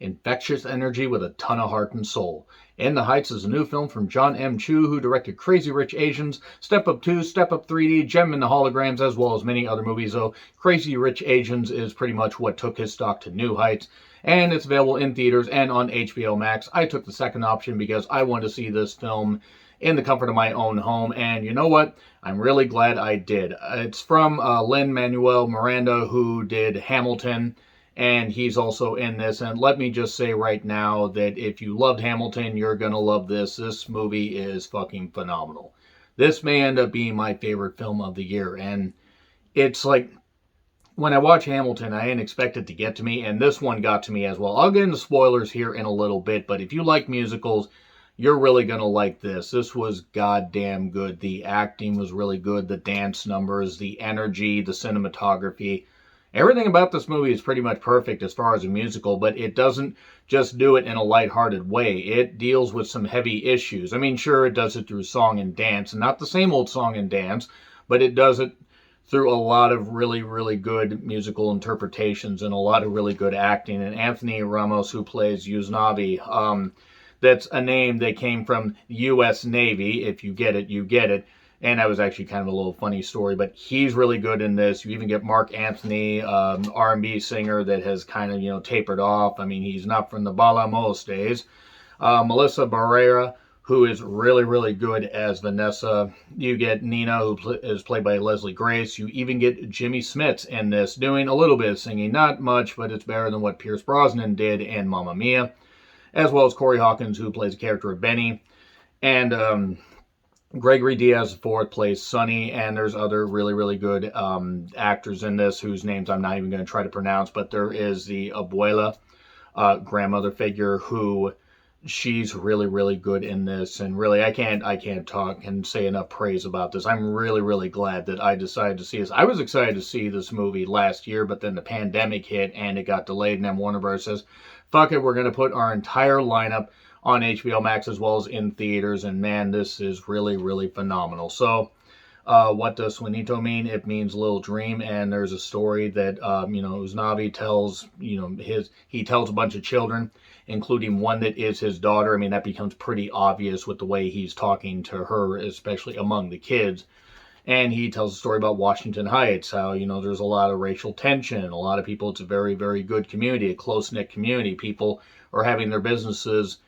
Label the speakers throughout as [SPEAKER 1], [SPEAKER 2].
[SPEAKER 1] infectious energy with a ton of heart and soul. In the Heights is a new film from John M. Chu, who directed Crazy Rich Asians, Step Up 2, Step Up 3D, Gem and the Holograms, as well as many other movies, though Crazy Rich Asians is pretty much what took his stock to new heights, and it's available in theaters and on HBO Max. I took the second option because I wanted to see this film in the comfort of my own home, and you know what? I'm really glad I did. It's from Lin-Manuel Miranda, who did Hamilton, and he's also in this. And let me just say right now that if you loved Hamilton, you're gonna love this. This movie is fucking phenomenal. This may end up being my favorite film of the year, and it's like when I watch Hamilton, I didn't expect it to get to me, and this one got to me as well. I'll get into spoilers here in a little bit, but if you like musicals, you're really going to like this. This was goddamn good. The acting was really good, the dance numbers, the energy, the cinematography. Everything about this movie is pretty much perfect as far as a musical, but it doesn't just do it in a lighthearted way. It deals with some heavy issues. I mean, sure, it does it through song and dance, and not the same old song and dance, but it does it through a lot of really, really good musical interpretations and a lot of really good acting. And Anthony Ramos, who plays Usnavi, that's a name that came from the U.S. Navy. If you get it, you get it. And that was actually kind of a little funny story, but he's really good in this. You even get Mark Anthony, R&B singer that has kind of, tapered off. I mean, he's not from the Balamos days. Melissa Barrera, who is really, really good as Vanessa. You get Nina, who is played by Leslie Grace. You even get Jimmy Smits in this, doing a little bit of singing. Not much, but it's better than what Pierce Brosnan did in Mamma Mia. As well as Corey Hawkins, who plays the character of Benny. And Gregory Diaz IV plays Sonny, and there's other really, really good actors in this whose names I'm not even going to try to pronounce, but there is the abuela, grandmother figure, who she's really, really good in this, and really I can't talk and say enough praise about this. I'm really, really glad that I decided to see this. I was excited to see this movie last year, but then the pandemic hit and it got delayed, and then Warner Bros. Says, fuck it, we're going to put our entire lineup on HBO Max as well as in theaters, and man, this is really, really phenomenal. So, what does Sueñito mean? It means little dream, and there's a story that, Usnavi tells, he tells a bunch of children, including one that is his daughter. I mean, that becomes pretty obvious with the way he's talking to her, especially among the kids. And he tells a story about Washington Heights, how, there's a lot of racial tension. A lot of people, it's a very, very good community, a close-knit community. People are having their businesses,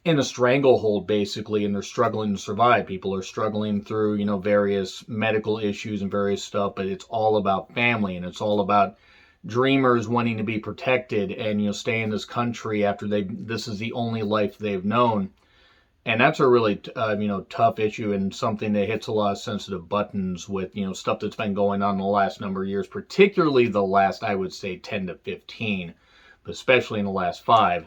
[SPEAKER 1] in a stranglehold, basically, and they're struggling to survive. People are struggling through, various medical issues and various stuff, but it's all about family, and it's all about dreamers wanting to be protected and, stay in this country after this is the only life they've known. And that's a really, tough issue, and something that hits a lot of sensitive buttons with, stuff that's been going on the last number of years, particularly the last, I would say, 10 to 15, but especially in the last 5.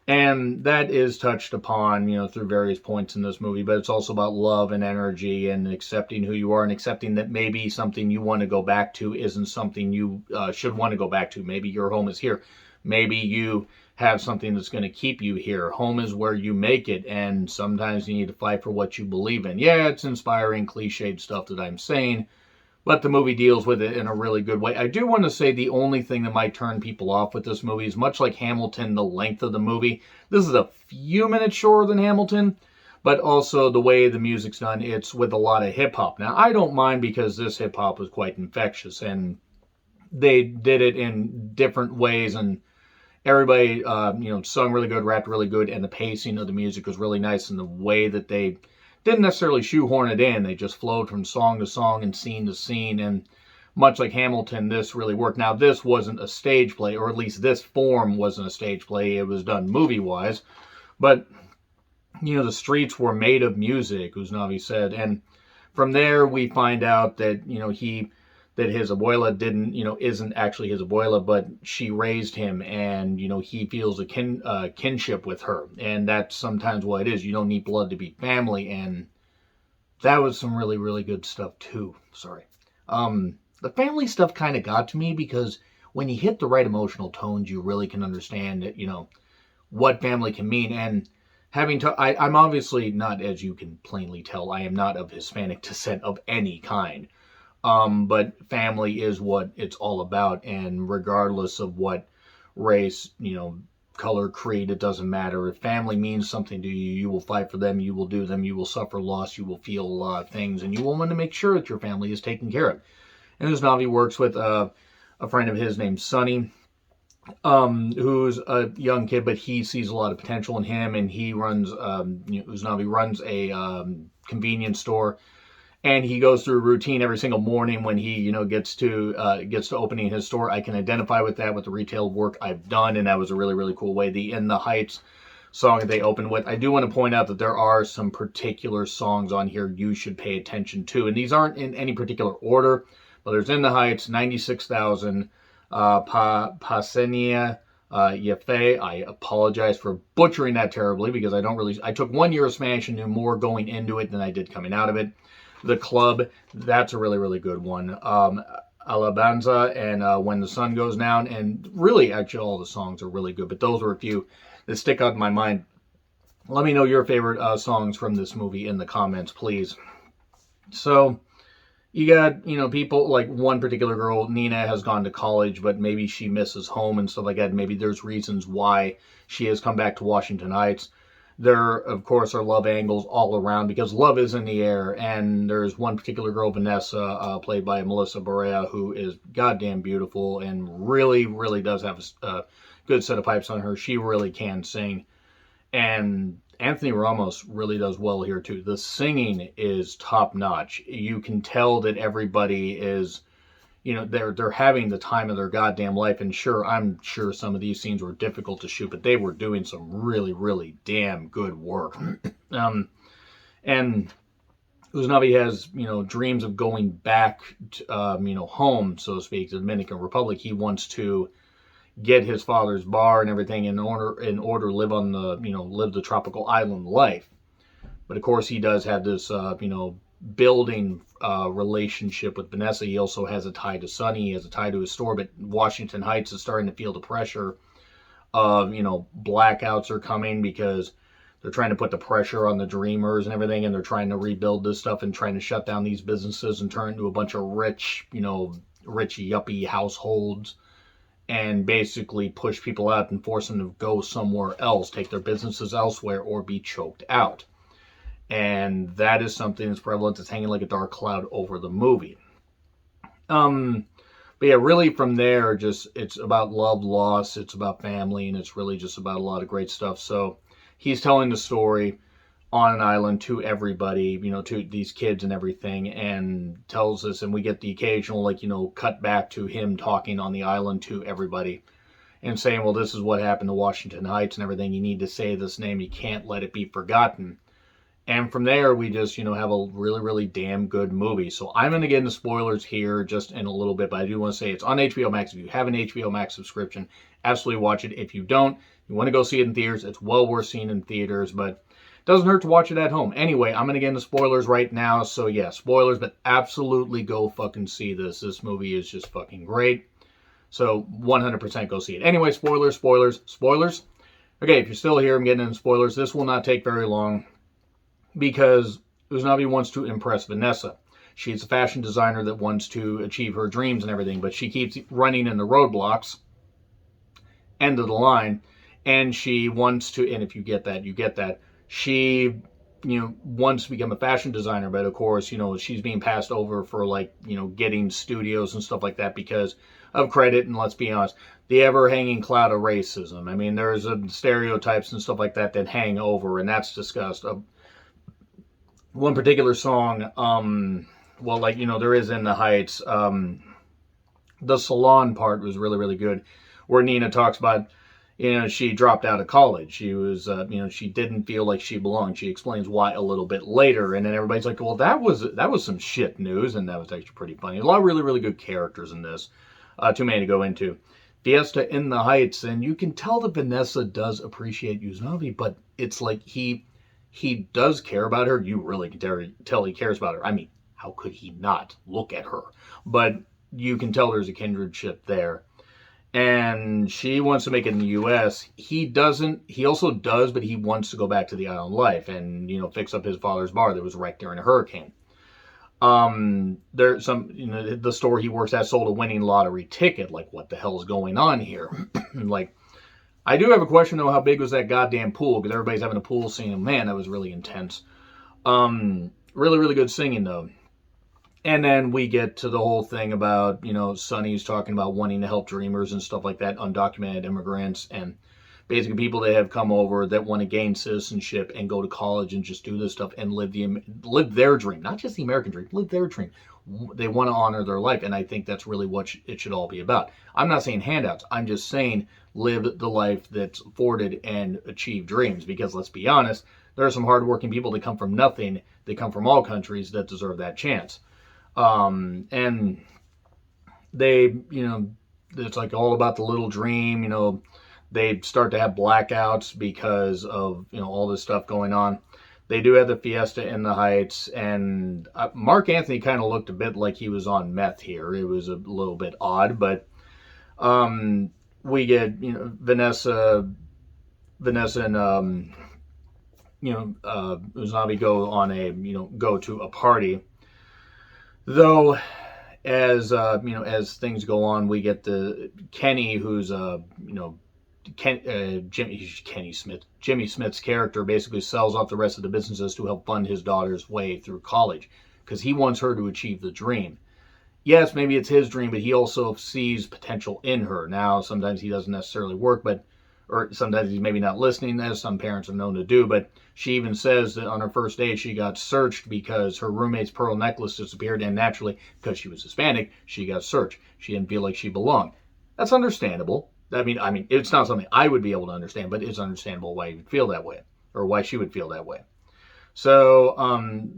[SPEAKER 1] And that is touched upon, through various points in this movie, but it's also about love and energy and accepting who you are and accepting that maybe something you want to go back to isn't something you should want to go back to. Maybe your home is here. Maybe you have something that's going to keep you here. Home is where you make it, and sometimes you need to fight for what you believe in. Yeah, it's inspiring, cliched stuff that I'm saying, but the movie deals with it in a really good way. I do want to say the only thing that might turn people off with this movie is, much like Hamilton, the length of the movie. This is a few minutes shorter than Hamilton, but also the way the music's done, it's with a lot of hip-hop. Now, I don't mind because this hip-hop was quite infectious, and they did it in different ways, and everybody, sung really good, rapped really good, and the pacing of the music was really nice, and the way that they didn't necessarily shoehorn it in. They just flowed from song to song and scene to scene, and much like Hamilton, this really worked. Now, this wasn't a stage play, or at least this form wasn't a stage play. It was done movie-wise, but, the streets were made of music, Usnavi said, and from there we find out that, that his abuela isn't actually his abuela, but she raised him, and, he feels a kinship with her, and that's sometimes what it is. You don't need blood to be family, and that was some really, really good stuff, too. Sorry. The family stuff kind of got to me, because when you hit the right emotional tones, you really can understand that, what family can mean, and I'm obviously not, as you can plainly tell, I am not of Hispanic descent of any kind. But family is what it's all about, and regardless of what race, color, creed, it doesn't matter. If family means something to you, you will fight for them, you will do them, you will suffer loss, you will feel a lot of things, and you will want to make sure that your family is taken care of. And Usnavi works with a friend of his named Sonny, who's a young kid, but he sees a lot of potential in him, and he runs, Usnavi runs a convenience store, and he goes through a routine every single morning when he, gets to opening his store. I can identify with that with the retail work I've done, and that was a really, really cool way. The In the Heights song that they opened with, I do want to point out that there are some particular songs on here you should pay attention to, and these aren't in any particular order, but there's In the Heights, 96,000, Pasenia Yefe. I apologize for butchering that terribly because I took 1 year of Spanish and knew more going into it than I did coming out of it. The Club, that's a really, really good one. Alabanza and When the Sun Goes Down, and really, actually, all the songs are really good, but those are a few that stick out in my mind. Let me know your favorite songs from this movie in the comments, please. So, you got, people like one particular girl, Nina, has gone to college, but maybe she misses home and stuff like that. Maybe there's reasons why she has come back to Washington Heights. There, of course, are love angles all around because love is in the air. And there's one particular girl, Vanessa, played by Melissa Barea, who is goddamn beautiful and really, really does have a good set of pipes on her. She really can sing. And Anthony Ramos really does well here too. The singing is top notch. You can tell that everybody is, they're having the time of their goddamn life. And sure, I'm sure some of these scenes were difficult to shoot, but they were doing some really, really damn good work. And Usnavi has, dreams of going back to, home, so to speak, to the Dominican Republic. He wants to get his father's bar and everything in order to live on live the tropical island life. But of course he does have this building relationship with Vanessa. He also has a tie to Sonny, he has a tie to his store, but Washington Heights is starting to feel the pressure of, blackouts are coming because they're trying to put the pressure on the dreamers and everything, and they're trying to rebuild this stuff and trying to shut down these businesses and turn into a bunch of rich yuppie households, and basically push people out and force them to go somewhere else, take their businesses elsewhere, or be choked out. And that is something that's prevalent, that's hanging like a dark cloud over the movie. But yeah, really from there, it's about love, loss, it's about family, and it's really just about a lot of great stuff. So he's telling the story on an island to everybody, to these kids and everything, and tells us, and we get the occasional, cut back to him talking on the island to everybody and saying, well, this is what happened to Washington Heights and everything. You need to say this name. You can't let it be forgotten. And from there, we just, have a really, really damn good movie. So I'm going to get into spoilers here just in a little bit, but I do want to say it's on HBO Max. If you have an HBO Max subscription, absolutely watch it. If you don't, you want to go see it in theaters, it's well worth seeing in theaters, but doesn't hurt to watch it at home. Anyway, I'm going to get into spoilers right now. So yeah, spoilers, but absolutely go fucking see this. This movie is just fucking great. So 100% go see it. Anyway, spoilers. Okay, if you're still here, I'm getting into spoilers. This will not take very long because Usnavi wants to impress Vanessa. She's a fashion designer that wants to achieve her dreams and everything, but she keeps running into roadblocks. End of the line. And she wants to, and if you get that, you get that. She, wants to become a fashion designer, but of course, she's being passed over for getting studios and stuff like that because of credit. And let's be honest, the ever-hanging cloud of racism. I mean, there's stereotypes and stuff like that that hang over, and that's discussed. One particular song, there is In the Heights. The salon part was really, really good, where Nina talks about, she dropped out of college. She was, she didn't feel like she belonged. She explains why a little bit later, and then everybody's like, well, that was some shit news, and that was actually pretty funny. A lot of really, really good characters in this. Too many to go into. Fiesta in the Heights, and you can tell that Vanessa does appreciate Usnavi, but it's like he does care about her. You really can tell he cares about her. I mean, how could he not look at her? But you can tell there's a kindredship there. And she wants to make it in the U.S. He doesn't. He also does, but he wants to go back to the island life and, fix up his father's bar that was wrecked during a hurricane. There's some, the store he works at sold a winning lottery ticket. Like, what the hell is going on here? Like, I do have a question though. How big was that goddamn pool? Because everybody's having a pool scene. And man, that was really intense. Really, really good singing though. And then we get to the whole thing about, Sonny's talking about wanting to help dreamers and stuff like that, undocumented immigrants, and basically people that have come over that want to gain citizenship and go to college and just do this stuff and live their dream, not just the American dream, live their dream. They want to honor their life, and I think that's really what it should all be about. I'm not saying handouts. I'm just saying live the life that's afforded and achieve dreams, because let's be honest, there are some hardworking people that come from nothing. They come from all countries that deserve that chance. And they, it's like all about the little dream. They start to have blackouts because of, all this stuff going on. They do have the fiesta in the Heights, and Mark Anthony kind of looked a bit like he was on meth here. It was a little bit odd, but we get, Vanessa and Usnavi go to a party. Though, as things go on, we get the Kenny, who's Jimmy Smith's character basically sells off the rest of the businesses to help fund his daughter's way through college, because he wants her to achieve the dream. Yes, maybe it's his dream, but he also sees potential in her. Now, sometimes he doesn't necessarily work, or sometimes he's maybe not listening, as some parents are known to do, but she even says that on her first day she got searched because her roommate's pearl necklace disappeared, and naturally, because she was Hispanic, she got searched. She didn't feel like she belonged. That's understandable. I mean, it's not something I would be able to understand, but it's understandable why you would feel that way, or why she would feel that way. So,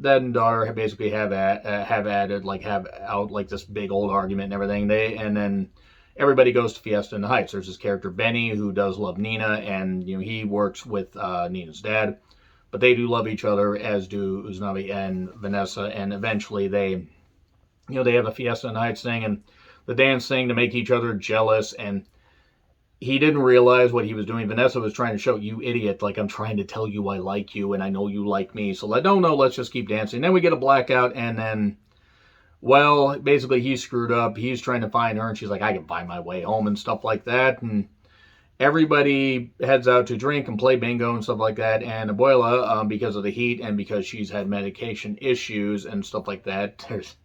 [SPEAKER 1] dad and daughter basically have out this big old argument and everything. And then everybody goes to Fiesta in the Heights. There's this character Benny who does love Nina, and he works with Nina's dad, but they do love each other, as do Usnavi and Vanessa. And eventually they have a Fiesta in the Heights thing, and the dance thing to make each other jealous. And he didn't realize what he was doing. Vanessa was trying to show, you idiot, like, I'm trying to tell you I like you and I know you like me. So no, let's just keep dancing. Then we get a blackout, and then, well, basically he's screwed up. He's trying to find her, and she's like, I can find my way home and stuff like that. And everybody heads out to drink and play bingo and stuff like that. And Abuela, because of the heat and because she's had medication issues and stuff like that, this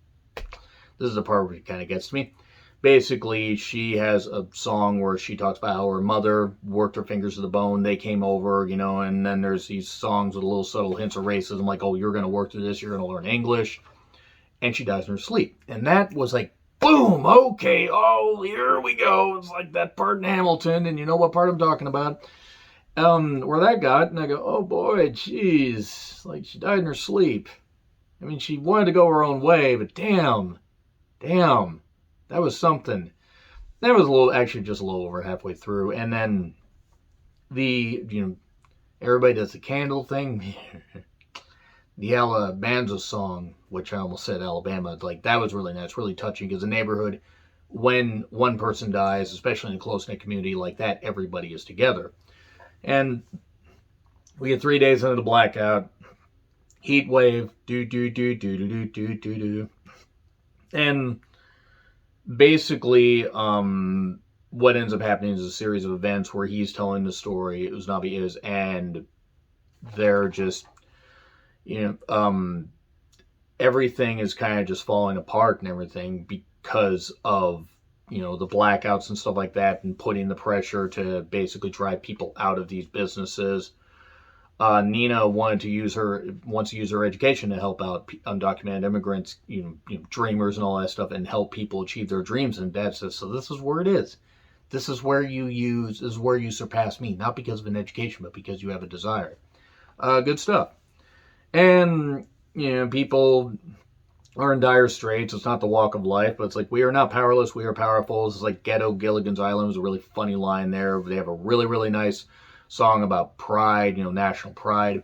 [SPEAKER 1] is the part where it kind of gets to me. Basically, she has a song where she talks about how her mother worked her fingers to the bone. They came over, and then there's these songs with little subtle hints of racism, like, oh, you're going to work through this, you're going to learn English. And she dies in her sleep. And that was like, boom, okay, oh, here we go. It's like that part in Hamilton, and you know what part I'm talking about. Where that got, and I go, oh boy, jeez, like, she died in her sleep. I mean, she wanted to go her own way, but damn. That was something. That was just a little over halfway through. And then everybody does the candle thing. The Alabanza song, which I almost said Alabama, like, that was really nice, really touching, because the neighborhood, when one person dies, especially in a close-knit community like that, everybody is together. And we get 3 days into the blackout. Heat wave, do. And basically, what ends up happening is a series of events where he's telling the story, Usnavi is, and they're just, everything is kind of just falling apart and everything because of, the blackouts and stuff like that, and putting the pressure to basically drive people out of these businesses. Nina wants to use her education to help out undocumented immigrants, dreamers and all that stuff, and help people achieve their dreams. And Dad says, so this is where it is. This is where you surpass me, not because of an education, but because you have a desire. Good stuff. And, people are in dire straits. It's not the walk of life, but it's like, we are not powerless, we are powerful. It's like Ghetto Gilligan's Island was a really funny line there. They have a really, really nice song about pride, national pride,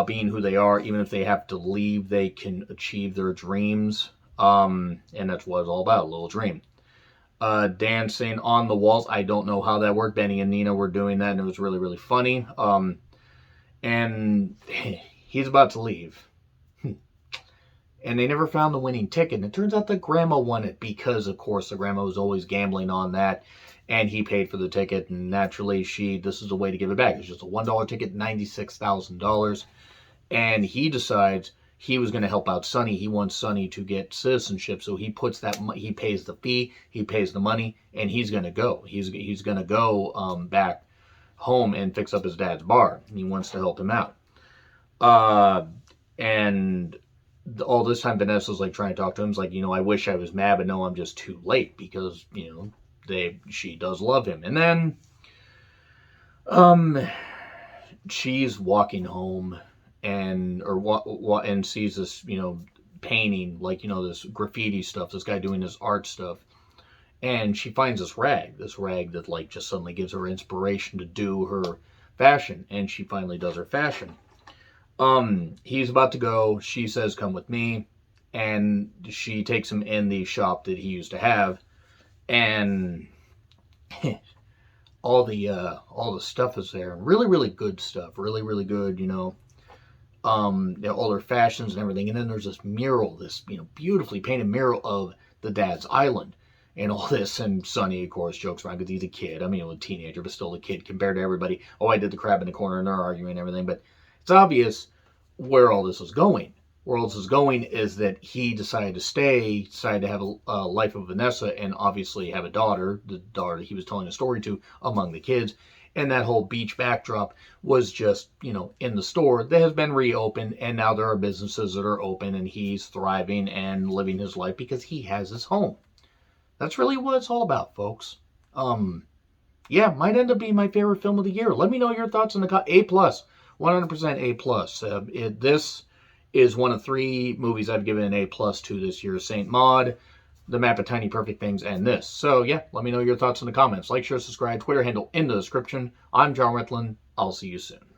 [SPEAKER 1] being who they are. Even if they have to leave, they can achieve their dreams. And that's what it's all about, a little dream. Dancing on the walls, I don't know how that worked. Benny and Nina were doing that, and it was really, really funny. And he's about to leave. and they never found the winning ticket. And it turns out that grandma won it because, of course, the grandma was always gambling on that, and he paid for the ticket. And naturally, this is a way to give it back. It's just a $1 ticket, $96,000, and he decides he was going to help out Sonny. He wants Sonny to get citizenship, so he puts that. He pays the fee, he pays the money, and he's going to go. He's going to go back home and fix up his dad's bar. He wants to help him out. And all this time, Vanessa's like trying to talk to him. He's like, I wish I was mad, but no, I'm just too late because she does love him. And then, she's walking home and sees this, painting, like, this graffiti stuff, this guy doing this art stuff. And she finds this rag that like just suddenly gives her inspiration to do her fashion. And she finally does her fashion. He's about to go. She says, come with me. And she takes him in the shop that he used to have. And all the stuff is there. Really, really good stuff. Really, really good, all her fashions and everything. And then there's this mural, this, beautifully painted mural of the dad's island. And all this, and Sonny, of course, jokes around because he's a kid. I mean, a teenager, but still a kid compared to everybody. Oh, I did the crab in the corner, and they're arguing and everything. But it's obvious where all this is going. Where all this is going is that he decided to stay, decided to have a life of Vanessa, and obviously have a daughter, the daughter that he was telling a story to among the kids. And that whole beach backdrop was just, in the store that has been reopened, and now there are businesses that are open, and he's thriving and living his life because he has his home. That's really what it's all about, folks. Yeah, might end up being my favorite film of the year. Let me know your thoughts in the A+, 100% A+. This is one of 3 movies I've given an A+ to this year: Saint Maud, The Map of Tiny Perfect Things, and this. So yeah, let me know your thoughts in the comments. Like, share, subscribe, Twitter handle in the description. I'm John Ritlin. I'll see you soon.